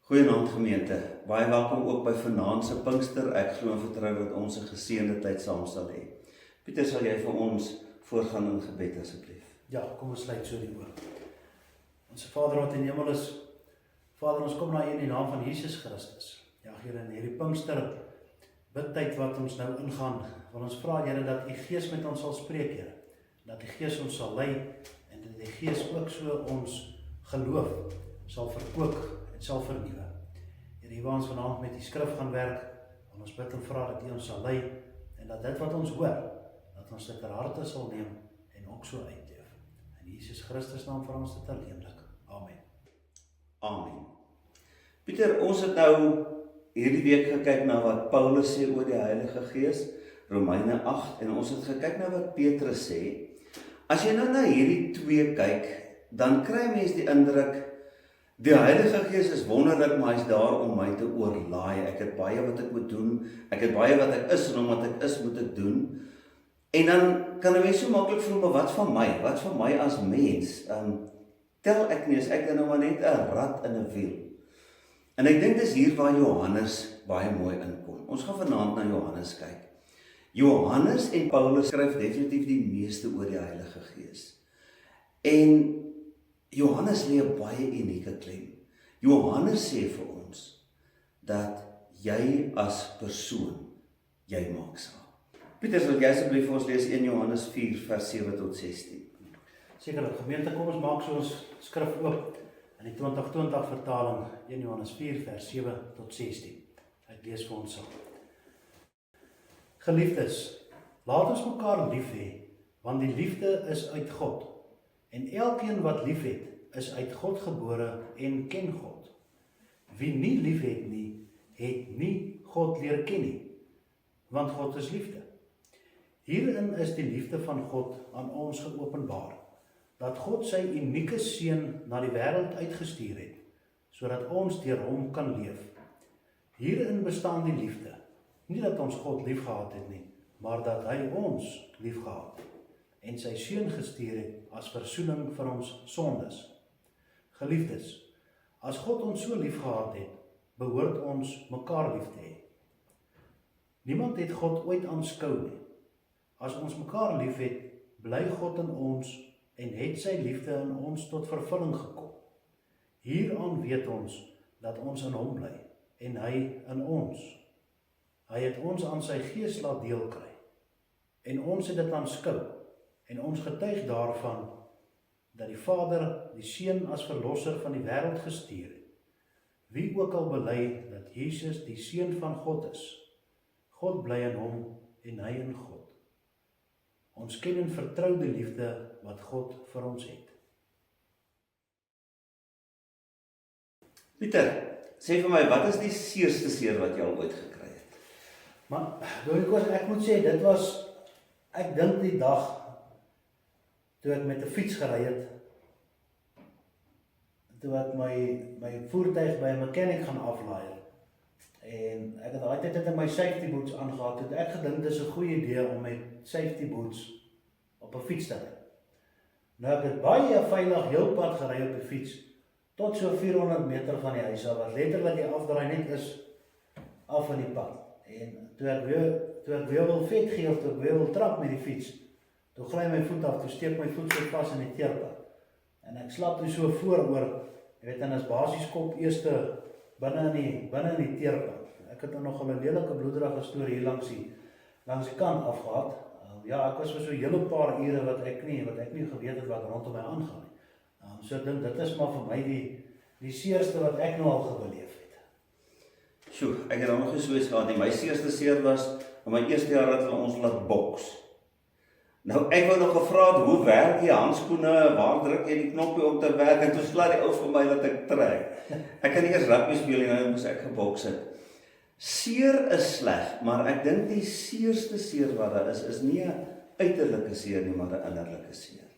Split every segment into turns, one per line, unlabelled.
Goeienaand gemeente, baie welkom ook by vanaand se Pinkster. Ek glo en vertrou dat ons 'n geseënde tyd saam sal hê. Pieter, sal jy vir ons voorgaan in gebed asseblief?
Ja, kom ons sluit so die oor. Onse Vader wat in die hemel is, Vader, ons kom na U in die naam van Jesus Christus. Ja, Here, in hierdie Pinkster bidtyd wat ons nou ingaan, wil ons vra, Here, dat U Gees met ons sal spreek, Here. Dat die Gees ons sal lei en dat die Gees ook so ons geloof sal verkoop en sal vernuwe. Here, hier waar ons vanaand met die skrif gaan werk, wil ons bid en vra dat U ons sal lei en dat dit wat ons hoor, dat ons dit ter harte sal neem en ook so uitleef. In Jesus Christus naam vir ons dit alleenlik. Amen.
Amen. Pieter, ons het nou hierdie week gekyk na wat Paulus sê oor die Heilige Gees, Romeine 8, en ons het gekyk na wat Petrus sê. As jy nou na hierdie twee kyk, dan kry mens die indruk, die Heilige Gees is wonderlik, maar hy is daar om my te oorlaai. Ek het baie wat ek moet doen, ek het baie wat ek is, en omdat ek is, moet ek doen. En dan kan 'n mens so maklik voel, maar wat van my? Wat van my as mens? Tel ek nie, is ek dan nou maar net 'n rat in 'n wiel? En ek dink dis hier waar Johannes baie mooi inkom. Ons gaan vanaand na Johannes kyk. Johannes en Paulus skryf definitief die meeste oor die Heilige Gees. En Johannes lê 'n baie unieke klem. Johannes sê vir ons dat jy as persoon, jy maak saak. Pieter, sal jy asseblief vir ons lees 1 Johannes 4 vers 7 tot 16.
Sekerlik, gemeente, kom ons maak so ons skrif oop in die 2020 vertaling, 1 Johannes 4 vers 7 tot 16. Ek lees vir ons saam. Geliefdes, laat ons mekaar lief hê, want die liefde is uit God. En elkeen wat lief het, is uit God gebore en ken God. Wie nie lief het nie, het nie God leer ken nie, want God is liefde. Hierin is die liefde van God aan ons geopenbaar, dat God sy unieke seun na die wêreld uitgestuur het, sodat ons deur hom kan leef. Hierin bestaan die liefde, nie dat ons God liefgehad het nie, maar dat hy ons liefgehad het en sy seun gestuur het as versoening vir ons sondes. Geliefdes, as God ons so liefgehad het, behoort ons mekaar lief te hê. Niemand het God ooit aanskou nie. As ons mekaar lief het, bly God in ons en het sy liefde in ons tot vervulling gekom. Hieraan weet ons dat ons in hom bly en hy in ons. Hy het ons aan sy Gees laat deel kry en ons het dit aanskou en ons getuig daarvan dat die Vader die Seun as verlosser van die wêreld gestuur het. Wie ook al bely dat Jesus die Seun van God is, God bly in hom en hy in God. Ons ken en vertrou die liefde wat God vir ons het.
Pieter, sê vir my, wat is die seerste seer wat jy al ooit gekry het?
Maar, ek moet sê, dit was, ek dink die dag, toe ek met 'n fiets gery het, toe ek my voertuig by 'n mechanic gaan aflaai, en ek het daai tyd het my safety boots aangehad, het ek gedink dis 'n goeie idee om met safety boots op 'n fiets te ry. Nou ek het baie veilig heel pad gery op die fiets, tot so 400 meter van die huis af, wat letterlik die afdraai net is af van die pad. En toe ek weer wil vet gee, of toe ek weer wil trap met die fiets, toe gly my voet af, toe steek my voet so vas in die teerpad. En ek slap toe so vooroor, jy weet, en as basies kop eerste binne in die teerpad. Ek het nog 'n lelike bloederige storie hier langs die kant afgehad. Ja, ek was vir so 'n hele paar ure wat ek nie geweet het wat rondom my aangaan nie. So ek dink dit is maar vir my die seerste wat ek nou al gebeleef het.
Sjoe, ek het nog nie so iets gehad nie. My seerste seer was in my eerste jaar dat hulle ons laat boks. Nou, ek wou nog gevra het, hoe werk die handskoene, waar druk jy die knoppie om te werk, en toe slaat die ou vir my dat ek trek. Ek kan nie eers rugby speel en nou moes ek geboks het. Seer is sleg, maar ek dink die seerste seer wat daar is nie 'n uiterlike seer nie, maar 'n innerlike seer.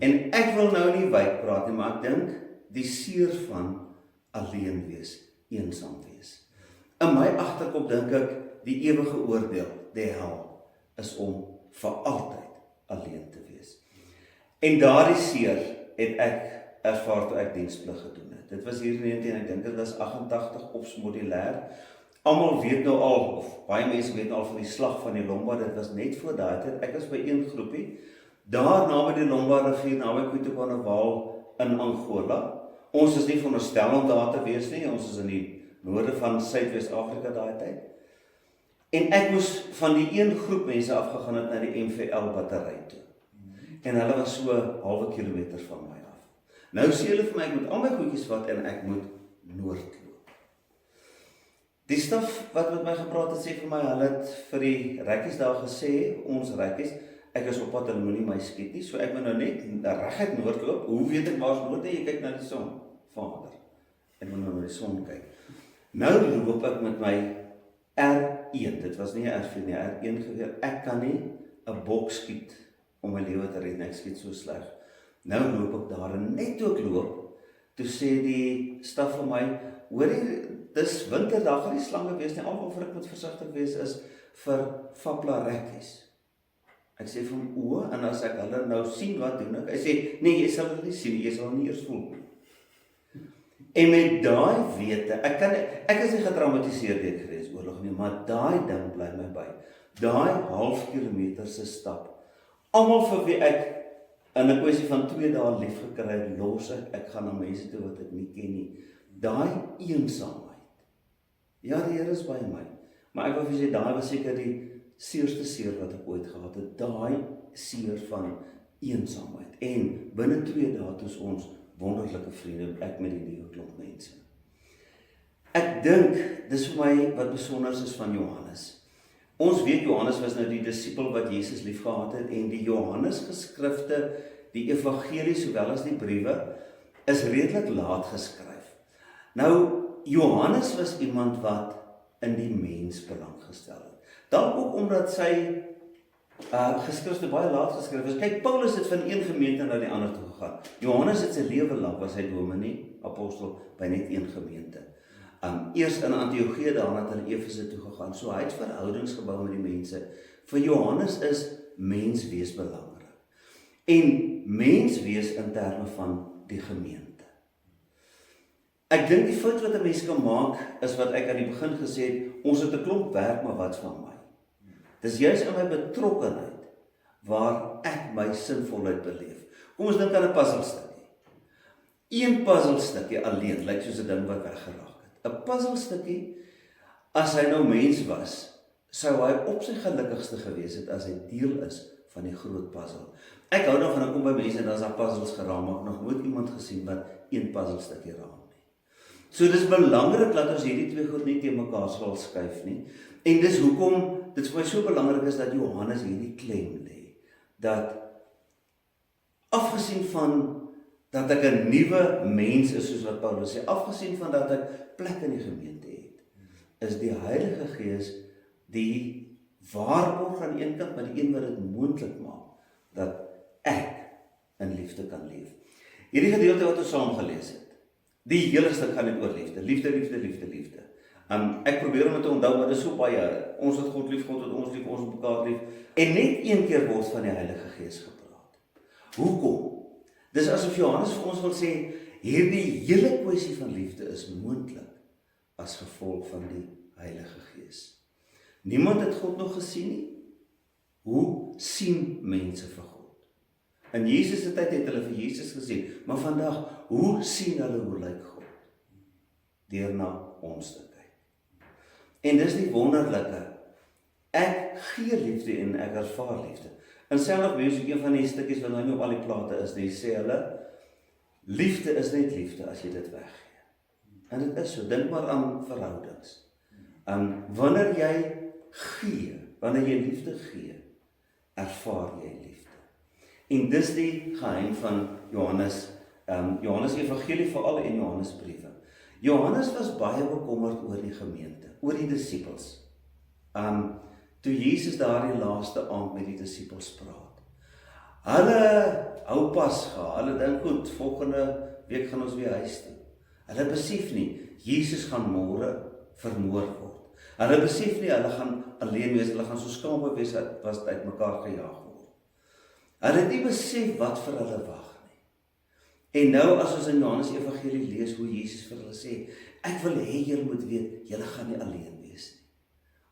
En ek wil nou nie wyd praat nie, maar ek dink die seer van alleen wees, eensaam wees. In my agterkop dink ek die ewige oordeel, die hel, is om vir altyd alleen te wees. En daardie seer het ek ervaar toe ek diensplig gedoen het. Dit was hier in 19, ek dink dit was 88 ops modulêr. Almal weet nou al, of baie mense weet nou al van die slag van die Lombard, dit was net voor daai tyd, ek was by een groepie, daar naby die Lombard rivier, naby Copacabana in Angola. Ons is nie veronderstel om daar te wees nie, ons is in die noorde van Suidwes-Afrika daai tyd. En ek moes van die een groep mense afgegaan het na die MVL battery toe. En hulle was so halwe kilometer van my af. Nou sê hulle vir my, ek moet al my goedjies vat en ek moet noordloop. Die staf wat met my gepraat het, sê vir my, hulle het vir die rekkies daar gesê, ons rekkies, ek is op pad, hulle moenie my skiet nie, so ek moet nou net reguit noordloop. Hoe weet ek waar is noord? Jy kyk na die son, Vader. Ek moet nou na die son kyk. Nou loop ek met my R1, dit was nie 'n R4 nie, R1 geweer. Ek kan nie 'n bok skiet om my lewe te red, ek skiet so sleg. Nou loop ek daar en net toe ek loop, toe sê die staf vir my, hoor jy, dis winter, daar gaan die slange wees nie, alwaar ek moet versigtig wees is vir vaplarekkies. Ek sê vir hom, o, en as ek hulle nou sien, wat doen ek? Hy sê, nee, jy sal hulle nie sien, jy sal hulle nie eers voel nie. En met daai wete, ek is nie getraumatiseer deur die Vredesoorlog nie, maar daai ding bly my by. Daai half kilometer se stap. Almal vir wie ek in 'n kwessie van 2 dae lief gekry het, los ek gaan na mense toe wat ek nie ken nie. Daai eensaamheid. Ja, die Here is by my. Maar ek wil vir sê, daai was seker die seerste seer wat ek ooit gehad het. Daai seer van eensaamheid. En binne 2 dae het ons wonderlike vriende, ek met die nuwe klomp mense. Ek dink, dis vir my wat besonder is van Johannes. Ons weet Johannes was nou die disipel wat Jesus lief gehad het en die Johannes geskrifte, die evangelie sowel as die briewe, is redelik laat geskryf. Nou, Johannes was iemand wat in die mens belang gestel het. Dan ook omdat sy geskrifte baie laat geskryf is. Kyk, Paulus het van een gemeente na die ander toe gegaan. Johannes het sy lewe lank, was hy dominee, apostel, by net een gemeente. Eers in Antiochië, daarna het hulle Efese toe gegaan. So hy het verhoudings gebou met die mense. Vir Johannes is menswees belangrik. En menswees in terme van die gemeente. Ek dink die fout wat 'n mens kan maak, is wat ek aan die begin gesê het, ons het 'n klomp werk, maar wat van my? Dis juist in my betrokkenheid, waar ek my sinvolheid beleef. Kom ons dink aan 'n puzzelstukkie. Een puzzelstukkie alleen, lyk soos 'n ding wat weggeraak het. 'n Puzzelstukkie, as hy nou mens was, sou hy op sy gelukkigste gewees het, as hy deel is van die groot puzzle. Ek hou nog van, ek kom by mense en dan is daar puzzles geraam, maar ek nog nooit iemand gesien wat een puzzelstukkie raam. So dis belangrik dat ons hierdie twee goed nie teen mekaar sal skuif nie. En dis hoekom dit vir my so belangrik is dat Johannes hierdie klem lê. Dat afgesien van dat ek 'n nuwe mens is soos wat Paulus sê, afgesien van dat ek plek in die gemeente het, is die Heilige Gees die waarborg aan een kant, maar die een wat dit moontlik maak dat ek in liefde kan leef. Hierdie gedeelte wat ons saam gelees het. Die hele stuk gaan net oor liefde. Liefde, liefde, liefde, liefde. Ek probeer om dit te onthou, maar dit is so baie. Ons het God lief, God het ons lief, ons het mekaar lief. En net een keer word van die Heilige Gees gepraat. Hoekom? Dis asof Johannes vir ons wil sê, hierdie hele kwessie van liefde is moontlik as gevolg van die Heilige Gees. Niemand het God nog gesien nie. Hoe sien mense vir God? In Jesus se tyd het hulle vir Jesus gesien, maar vandag, hoe sien hulle hoe lyk God? Deur na ons te kyk. En dis die wonderlike. Ek gee liefde en ek ervaar liefde. In selfs mense, een van die stukkies wat nou nie op al die plate is, die sê hulle, liefde is net liefde as jy dit weggee. En dit is so, dink maar aan verhoudings. Wanneer jy gee, wanneer jy liefde gee, ervaar jy liefde. En dis die geheim van Johannes, Johannes Evangelie veral en Johannes briewe. Johannes was baie bekommerd oor die gemeente, oor die disippels. Toe Jesus daar die laaste aand met die disippels praat. Hulle hou Pasga, hulle dink goed, volgende week gaan ons weer huis toe. Hulle besef nie, Jesus gaan môre vermoor word. Hulle besef nie, hulle gaan alleen wees, hulle gaan so skape wees, was uit mekaar gejaag word. Hulle het nie besef wat vir hulle wag nie. En nou as ons in Johannes Evangelie lees hoe Jesus vir hulle sê, ek wil hê julle moet weet, julle gaan nie alleen wees nie.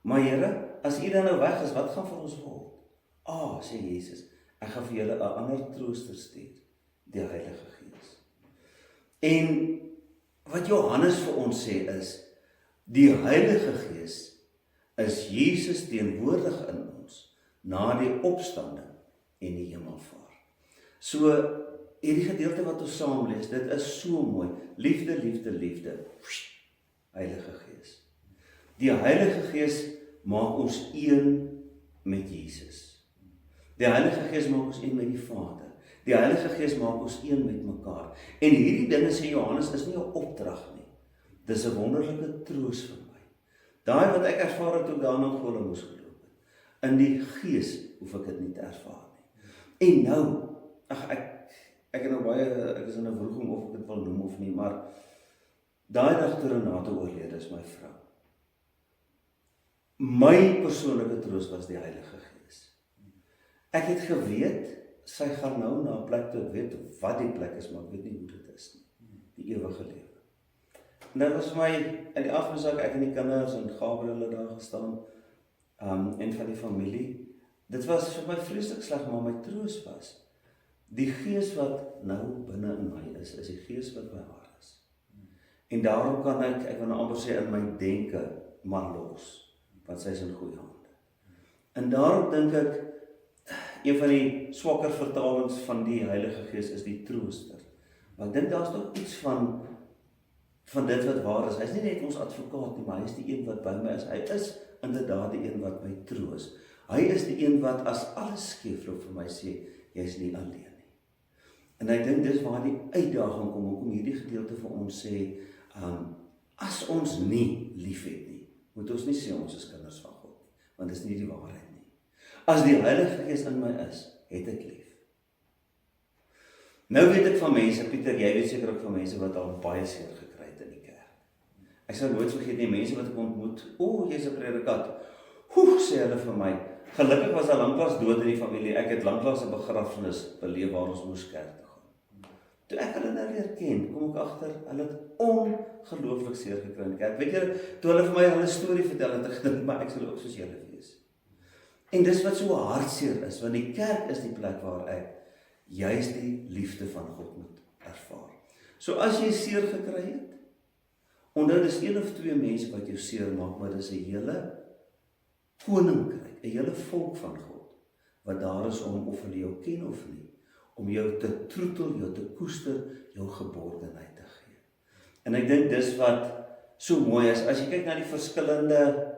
Maar Here, as u dan nou weg is, wat gaan vir ons word? Sê Jesus, ek gaan vir julle 'n ander trooster stuur, die Heilige Gees. En wat Johannes vir ons sê is, die Heilige Gees is Jesus teenwoordig in ons, na die opstanding en die hemelvaart. So, hierdie gedeelte wat ons saam lees, dit is so mooi. Liefde, liefde, liefde. Heilige Gees. Die Heilige Gees maak ons een met Jesus. Die Heilige Gees maak ons een met die Vader. Die Heilige Gees maak ons een met mekaar. En hierdie dinge, sê Johannes, is nie 'n opdrag nie. Dis 'n wonderlike troos vir my. Daai wat ek ervaar het toe ek daar in Angola moes geloop het. In die Gees hoef ek dit nie te ervaar nie. En nou, ek het nou baie, ek is in 'n wroging of ek dit wil noem of nie, maar daai dag toe Renate oorlede is, my vrou. My persoonlike troos was die Heilige Gees. Ek het geweet, sy gaan nou na 'n plek toe, ek weet wat die plek is, maar ek weet nie hoe dit is nie. Die ewige lewe. En dit was vir my, in die afgesak, ek en die kinders en Gabriel het daar gestaan, en van die familie. Dit was vir my vreeslik sleg, maar my troos was, die Gees wat nou binne in my is die Gees wat by haar is. En daarom kan ek wil nou amper sê in my denke, maar los, want sy is in goeie hande. En daarom dink ek, een van die swakker vertalings van die Heilige Gees is die trooster. Maar ek dink daar is nog iets van dit wat waar is. Hy is nie net ons advokaat nie, maar hy is die een wat by my is. Hy is inderdaad die een wat my troos. Hy is die een wat as alles skeefloop vir my sê, jy is nie alleen nie. En ek dink dis waar die uitdaging kom, hoekom hierdie gedeelte vir ons sê, as ons nie lief het nie, moet ons nie sê ons is kinders van God nie, want dis nie die waarheid nie. As die Heilige Gees in my is, het ek lief. Nou weet ek van mense, Pieter, jy weet seker ook van mense wat al baie seer gekry het in die kerk. Ek sal nooit vergeet nie, mense wat ek ontmoet, jy's 'n predikant. Sê hulle vir my, gelukkig was daar lanklaas dood in die familie, ek het lanklaas 'n begrafnis beleef waar ons moes kerk toe gaan. Toe ek hulle nou weer ken, kom ek agter, hulle het ongelooflik seer gekry in die kerk. Weet jy, toe hulle vir my hulle storie vertel, het ek gedink, maar ek sal ook soos julle wees. En dis wat so hartseer is, want die kerk is die plek waar ek juist die liefde van God moet ervaar. So as jy seer gekry het, onthou dis 1 of 2 mense wat jou seer maak, maar dis 'n hele koninkryk, 'n hele volk van God, wat daar is om, of hulle jou ken of nie, om jou te troetel, jou te koester, jou geborgenheid te gee. En ek dink dis wat so mooi is, as jy kyk na die verskillende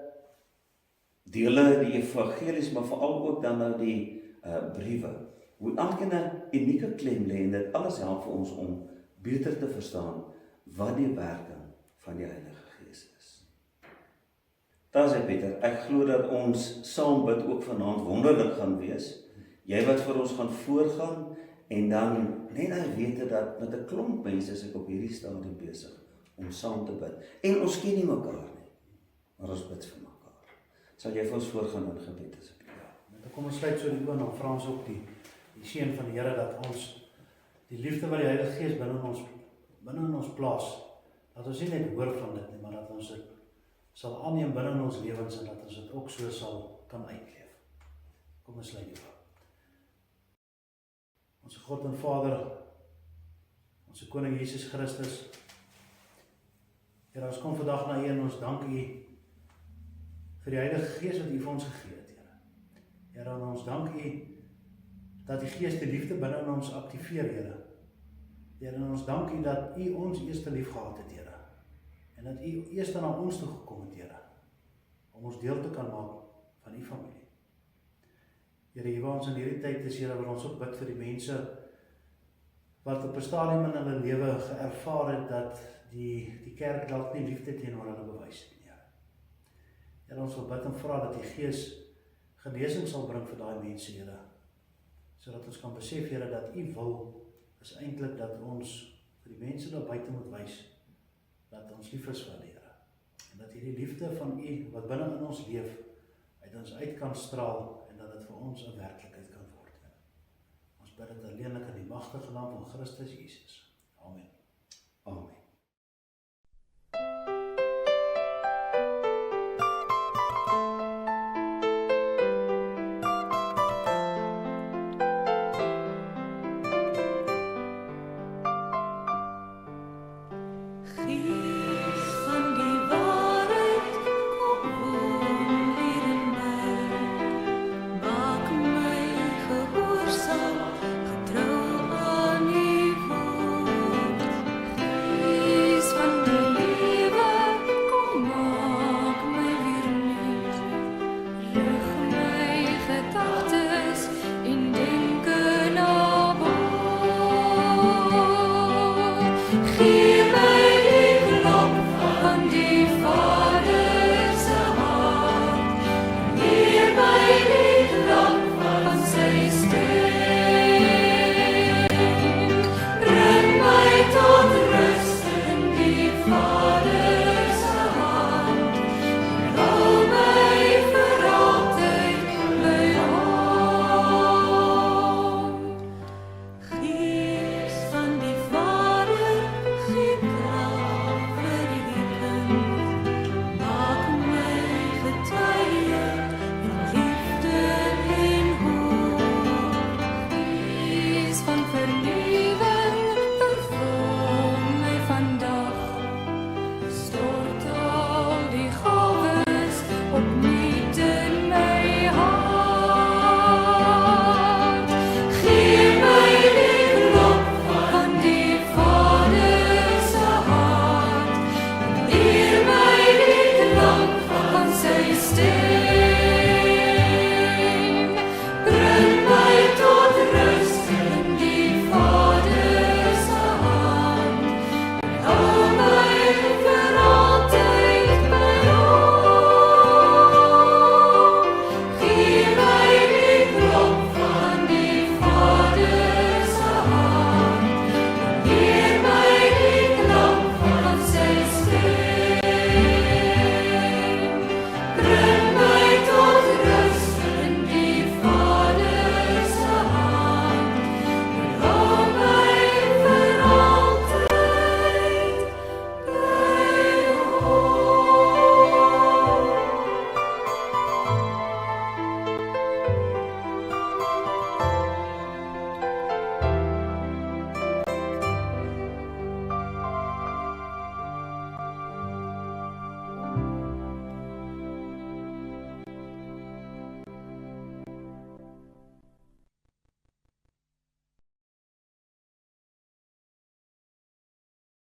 dele, die evangelies, maar veral ook dan nou die briewe, hoe elkeen 'n unieke klem lê, en dit alles help vir ons om beter te verstaan wat die werking van die Heilige Gees is. Daar sê Pieter, ek glo dat ons saam bid ook vanaand wonderlik gaan wees. Jy wat vir ons gaan voorgaan, en dan net nou wete dat met 'n klomp mense is ek op hierdie stadium besig om saam te bid. En ons ken nie mekaar nie, maar ons bid vir mekaar. Sal jy vir ons voorgaan in gebed asseblief?
Dan kom ons sluit so die oë, dan vra ons ook die seën van die Here dat ons die liefde wat die Heilige Gees binne in ons plaas, dat ons nie net hoor van dit nie, maar dat ons dit sal aanneem binne in ons lewens en dat ons dit ook so sal kan uitleef. Kom ons sluit die oë. Ons God en Vader, ons Koning Jesus Christus, Here, ons kom vandag na U en ons dank U vir die Heilige Gees wat U vir ons gegee het, Here. Here, en ons dank U dat die Gees die liefde binne in ons aktiveer, Here. Here, en ons dank U dat U ons eerste lief gehad het, Here. En dat U eers na ons toe gekom het, Here, om ons deel te kan maak van U familie. Here, hier waar ons in hierdie tyd is, Here, wil ons ook bid vir die mense wat op 'n stadium in hulle lewe geervaar het dat die kerk dalk nie liefde teenoor hulle bewys het nie, Here. Here, ons wil bid en vra dat die Gees genesing sal bring vir daai mense, Here, sodat ons kan besef, Here, dat U wil is eintlik dat ons vir die mense daar buite moet wys dat ons lief is vir hulle, Here. En dat hierdie liefde van U wat binne in ons leef, uit ons uit kan straal en dat dit vir ons 'n werklikheid kan word, Here. Ons bid dit alleenlik in die magtige naam van Christus Jesus. Amen.
Amen.